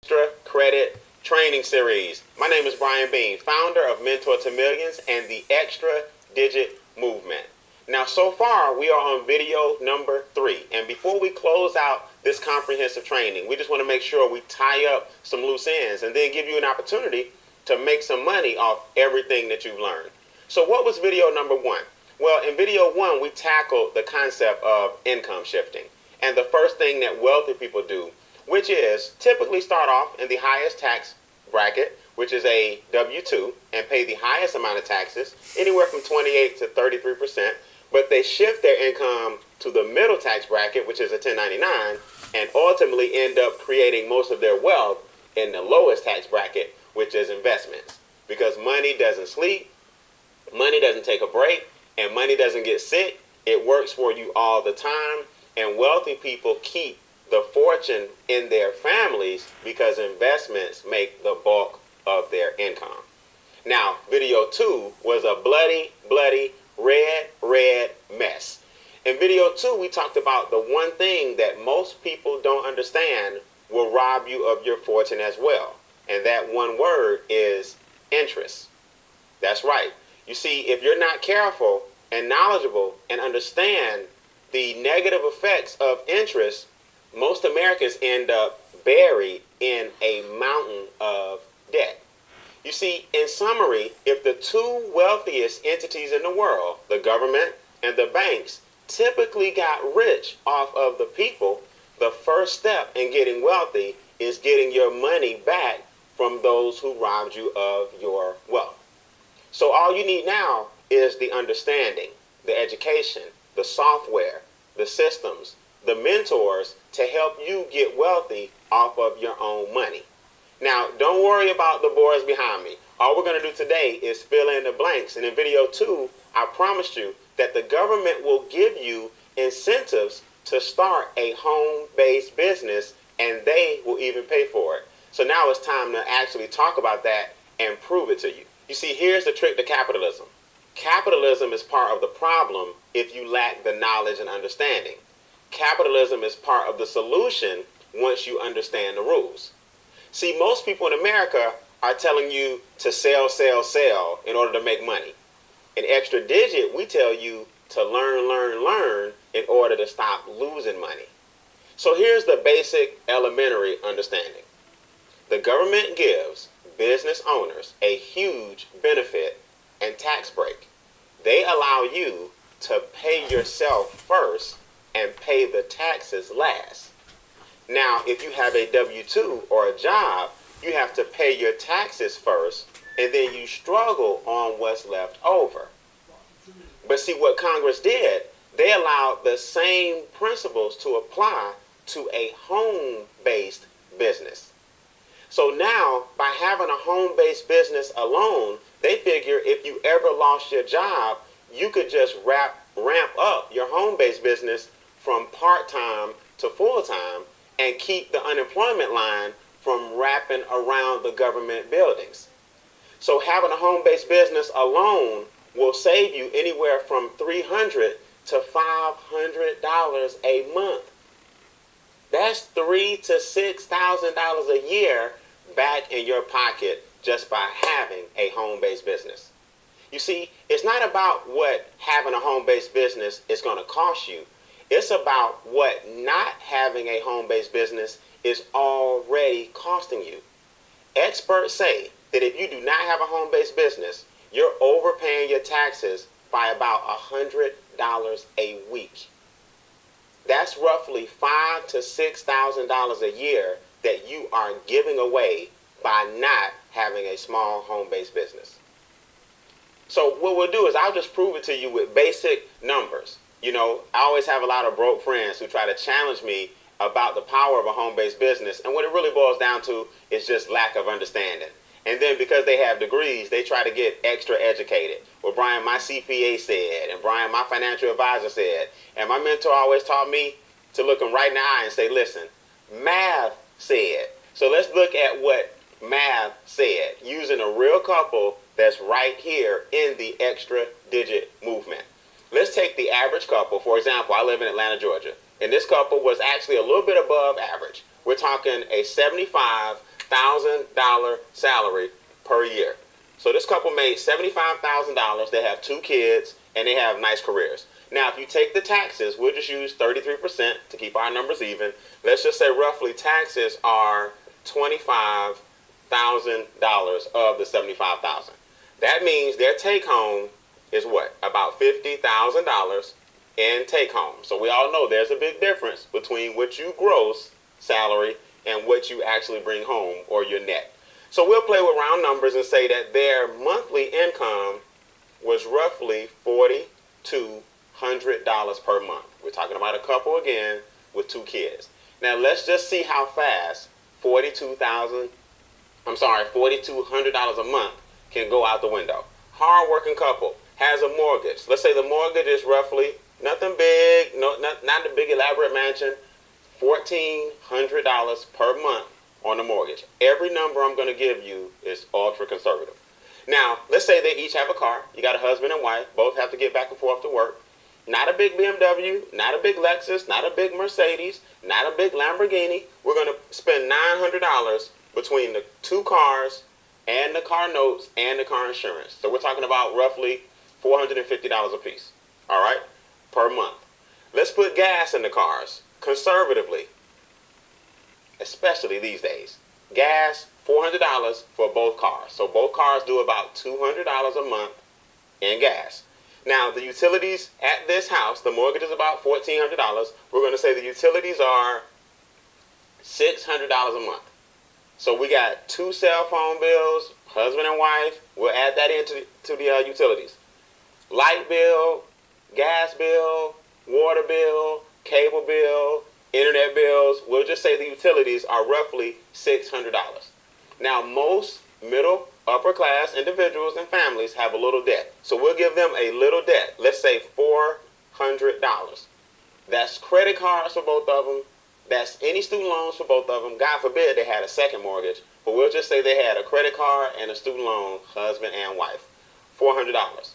Extra Credit Training Series. My name is Brian Bean, founder of Mentor to Millions and the Extra Digit Movement. Now, so far, we are on video number 3. And before we close out this comprehensive training, we just want to make sure we tie up some loose ends and then give you an opportunity to make some money off everything that you've learned. So what was video number 1? Well, in video 1, we tackled the concept of income shifting. And the first thing that wealthy people do, which is typically start off in the highest tax bracket, which is a W-2, and pay the highest amount of taxes, anywhere from 28 to 33%, but they shift their income to the middle tax bracket, which is a 1099, and ultimately end up creating most of their wealth in the lowest tax bracket, which is investments. Because money doesn't sleep, money doesn't take a break, and money doesn't get sick. It works for you all the time, and wealthy people keep the fortune in their families because investments make the bulk of their income. Now, video 2 was a bloody, red mess. In video 2, we talked about the one thing that most people don't understand will rob you of your fortune as well. And that one word is interest. That's right. You see, if you're not careful and knowledgeable and understand the negative effects of interest, most Americans end up buried in a mountain of debt. You see, in summary, if the two wealthiest entities in the world, the government and the banks, typically got rich off of the people, the first step in getting wealthy is getting your money back from those who robbed you of your wealth. So all you need now is the understanding, the education, the software, the systems, the mentors to help you get wealthy off of your own money. Now, don't worry about the boards behind me. All we're going to do today is fill in the blanks. And in video 2, I promised you that the government will give you incentives to start a home-based business, and they will even pay for it. So now it's time to actually talk about that and prove it to you. You see, here's the trick to capitalism. Capitalism is part of the problem if you lack the knowledge and understanding. Capitalism is part of the solution once you understand the rules. See, most people in America are telling you to sell in order to make money. In Extra Digit, we tell you to learn in order to stop losing money. So here's the basic elementary understanding. The government gives business owners a huge benefit and tax break. They allow you to pay yourself first and pay the taxes last. Now, if you have a W-2 or a job, you have to pay your taxes first, and then you struggle on what's left over. But see what Congress did, they allowed the same principles to apply to a home-based business. So now, by having a home-based business alone, they figure if you ever lost your job, you could just ramp up your home-based business from part-time to full-time and keep the unemployment line from wrapping around the government buildings. So having a home-based business alone will save you anywhere from $300 to $500 a month. That's $3,000 to $6,000 a year back in your pocket just by having a home-based business. You see, it's not about what having a home-based business is going to cost you. It's about what not having a home-based business is already costing you. Experts say that if you do not have a home-based business, you're overpaying your taxes by about $100 a week. That's roughly $5,000 to $6,000 a year that you are giving away by not having a small home-based business. So what we'll do is I'll just prove it to you with basic numbers. You know, I always have a lot of broke friends who try to challenge me about the power of a home-based business, and what it really boils down to is just lack of understanding. And then because they have degrees, they try to get extra educated. Well, Brian, my CPA said, and Brian, my financial advisor said, and my mentor always taught me to look them right in the eye and say, listen, math said. So let's look at what math said using a real couple that's right here in the Extra Digit movement. Let's take the average couple. For example, I live in Atlanta, Georgia, and this couple was actually a little bit above average. We're talking a 75 $75,000 salary per year. So this couple made $75,000. They have 2 kids and they have nice careers. Now, if you take the taxes, we'll just use 33% to keep our numbers even. Let's just say roughly taxes are $25,000 of the $75,000. That means their take home is what? About $50,000 in take home. So we all know there's a big difference between what you gross salary and what you actually bring home, or your net. So we'll play with round numbers and say that their monthly income was roughly $4,200 per month. We're talking about a couple again with 2 kids. Now let's just see how fast $4,200 a month can go out the window. Hard-working couple has a mortgage. Let's say the mortgage is roughly nothing big, not a big elaborate mansion, $1,400 per month on the mortgage. Every number I'm going to give you is ultra conservative. Now, let's say they each have a car. You got a husband and wife, both have to get back and forth to work. Not a big BMW, not a big Lexus, not a big Mercedes, not a big Lamborghini. We're going to spend $900 between the 2 cars and the car notes and the car insurance. So we're talking about roughly $450 a piece, all right, per month. Let's put gas in the cars, conservatively, especially these days. Gas, $400 for both cars. So both cars do about $200 a month in gas. Now, the utilities at this house, the mortgage is about $1,400. We're going to say the utilities are $600 a month. So we got 2 cell phone bills, husband and wife. We'll add that into the utilities. Light bill, gas bill, water bill, cable bill, internet bills. We'll just say the utilities are roughly $600. Now, most middle, upper class individuals and families have a little debt. So we'll give them a little debt. Let's say $400. That's credit cards for both of them. That's any student loans for both of them. God forbid they had a second mortgage. But we'll just say they had a credit card and a student loan, husband and wife. $400.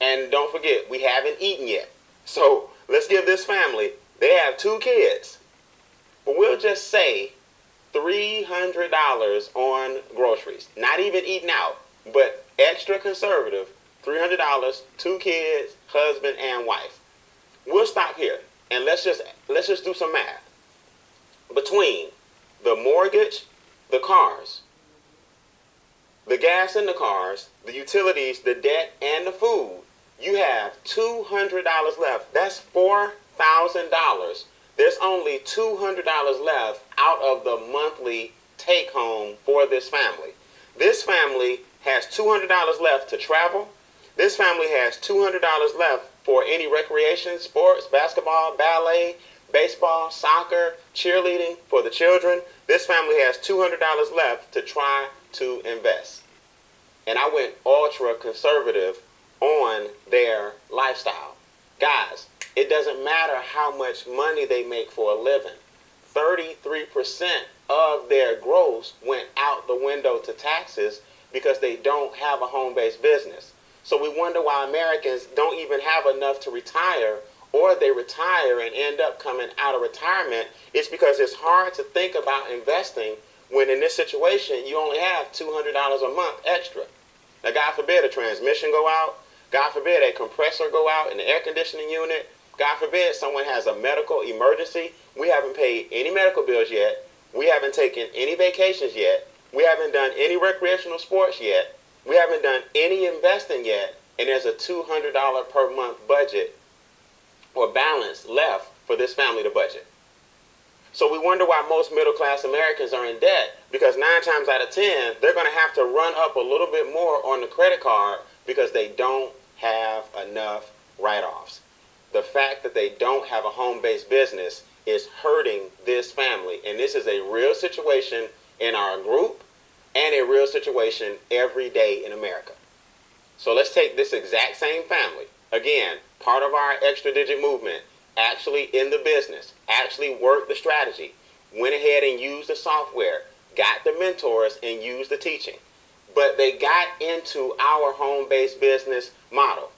And don't forget, we haven't eaten yet. So let's give this family, they have 2 kids. But we'll just say $300 on groceries. Not even eating out, but extra conservative, $300, 2 kids, husband and wife. We'll stop here and let's just do some math. Between the mortgage, the cars, the gas in the cars, the utilities, the debt, and the food, you have $200 left. That's $4,000. There's only $200 left out of the monthly take home for this family. This family has $200 left to travel. This family has $200 left for any recreation, sports, basketball, ballet, baseball, soccer, cheerleading for the children. This family has $200 left to try to invest. And I went ultra conservative on their lifestyle. Guys, it doesn't matter how much money they make for a living. 33% of their gross went out the window to taxes because they don't have a home-based business. So we wonder why Americans don't even have enough to retire, or they retire and end up coming out of retirement. It's because it's hard to think about investing when in this situation you only have $200 a month extra. Now, God forbid a transmission go out. God forbid a compressor go out in the air conditioning unit. God forbid someone has a medical emergency. We haven't paid any medical bills yet. We haven't taken any vacations yet. We haven't done any recreational sports yet. We haven't done any investing yet. And there's a $200 per month budget or balance left for this family to budget. So we wonder why most middle-class Americans are in debt, because 9 times out of 10, they're going to have to run up a little bit more on the credit card because they don't have enough write-offs. The fact that they don't have a home-based business is hurting this family. And this is a real situation in our group and a real situation every day in America. So let's take this exact same family. Again, part of our extra digit movement, actually in the business, actually worked the strategy, went ahead and used the software, got the mentors and used the teaching. But they got into our home-based business model.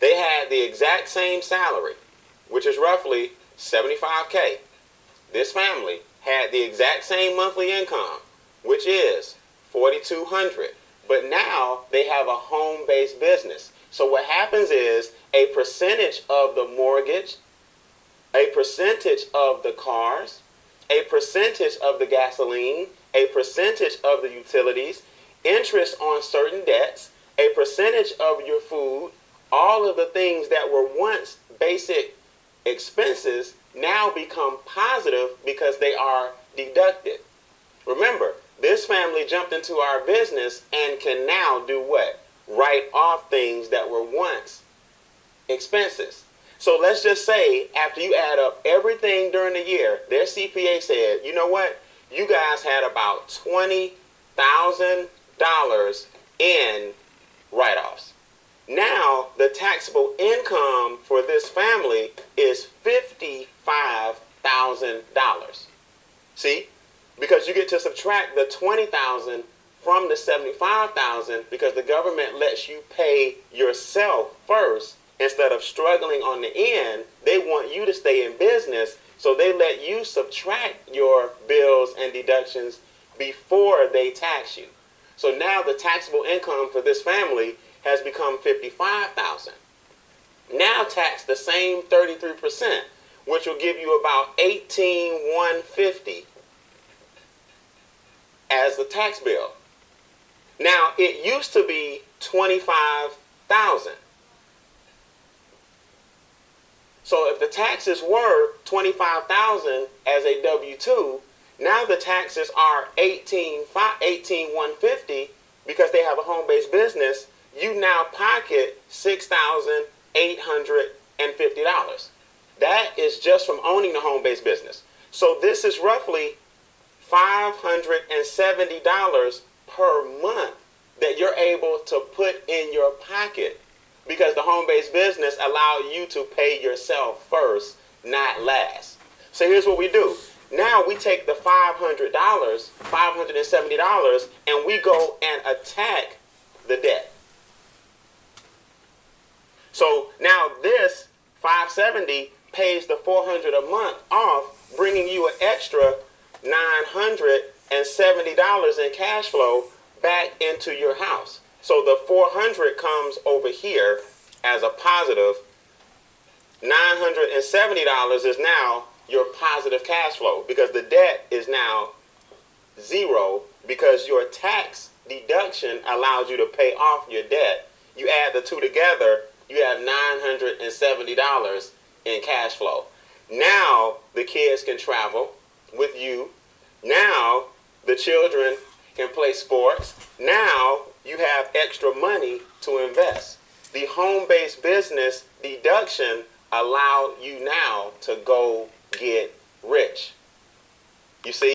They had the exact same salary, which is roughly $75K. This family had the exact same monthly income, which is $4,200. But now they have a home-based business. So what happens is a percentage of the mortgage, a percentage of the cars, a percentage of the gasoline, a percentage of the utilities, interest on certain debts, a percentage of your food, all of the things that were once basic expenses now become positive because they are deducted. Remember, this family jumped into our business and can now do what? Write off things that were once expenses. So let's just say after you add up everything during the year, their CPA said, you know what? You guys had about $20,000 in write-offs. Now the taxable income for this family is $55,000. See? Because you get to subtract the $20,000 from the $75,000 because the government lets you pay yourself first instead of struggling on the end. They want you to stay in business, so they let you subtract your bills and deductions before they tax you. So now the taxable income for this family has become $55,000. Now tax the same 33%, which will give you about $18,150 as the tax bill. Now it used to be $25,000. So if the taxes were $25,000 as a W-2, now the taxes are $18,150 because they have a home-based business. You now pocket $6,850. That is just from owning the home-based business. So this is roughly $570 per month that you're able to put in your pocket because the home-based business allows you to pay yourself first, not last. So here's what we do. Now we take the $570, and we go and attack the debt. So now this $570 pays the $400 a month off, bringing you an extra $970 in cash flow back into your house. So the $400 comes over here as a positive. $970 is now your positive cash flow because the debt is now zero because your tax deduction allows you to pay off your debt. You add the two together, you have $970 in cash flow. Now the kids can travel with you. Now the children can play sports. Now you have extra money to invest. The home-based business deduction allows you now to go get rich. You see?